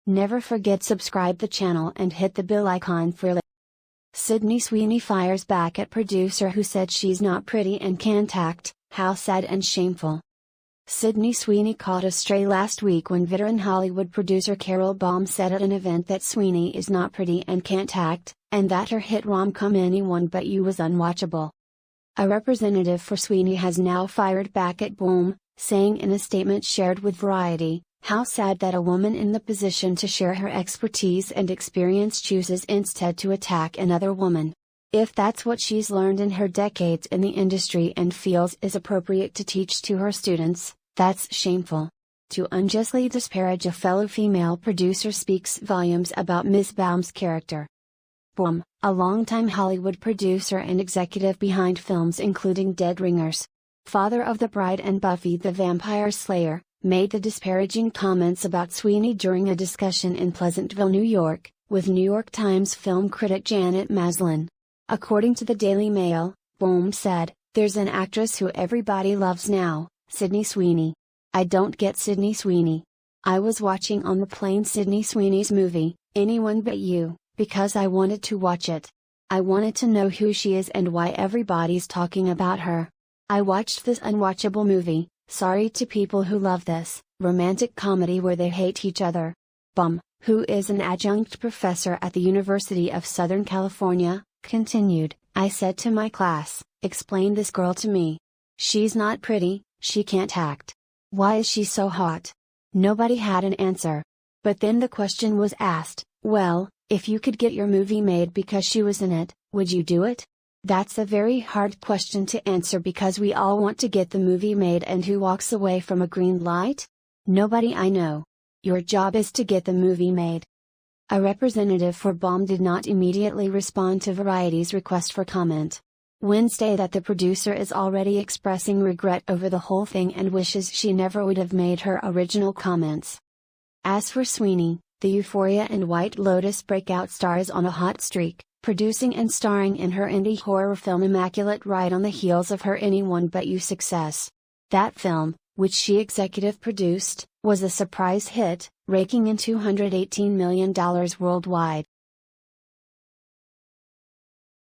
Never forget subscribe the channel and hit the bell icon for Sweeney fires back at producer who said she's not pretty and can't act. How sad and shameful. Sweeney caught a stray last week when veteran Hollywood producer Carol Baum said at an event that Sweeney is not pretty and can't act, and that her hit rom-com Anyone But You was unwatchable. A representative for Sweeney has now fired back at Baum, saying in a statement shared with Variety, "How sad that a woman in the position to share her expertise and experience chooses instead to attack another woman. If that's what she's learned in her decades in the industry and feels is appropriate to teach to her students, that's shameful. To unjustly disparage a fellow female producer speaks volumes about Ms. Baum's character." Baum, a longtime Hollywood producer and executive behind films including Dead Ringers, Father of the Bride and Buffy the Vampire Slayer, made the disparaging comments about Sweeney during a discussion in Pleasantville, New York, with New York Times film critic Janet Maslin. According to the Daily Mail, Baum said, "There's an actress who everybody loves now, Sydney Sweeney. I don't get Sydney Sweeney. I was watching on the plane Sydney Sweeney's movie, Anyone But You, because I wanted to watch it. I wanted to know who she is and why everybody's talking about her. I watched this unwatchable movie, sorry to people who love this, romantic comedy where they hate each other." Baum, who is an adjunct professor at the University of Southern California, continued, "I said to my class, explain this girl to me. She's not pretty, she can't act. Why is she so hot?" Nobody had an answer. But then the question was asked, well, if you could get your movie made because she was in it, would you do it? That's a very hard question to answer because we all want to get the movie made, and who walks away from a green light? Nobody I know. Your job is to get the movie made. A representative for Baum did not immediately respond to Variety's request for comment. Wednesday that the producer is already expressing regret over the whole thing and wishes she never would have made her original comments. As for Sweeney, the Euphoria and White Lotus breakout star is on a hot streak, producing and starring in her indie horror film Immaculate right on the heels of her Anyone But You success. That film, which she executive produced, was a surprise hit, raking in $218 million worldwide.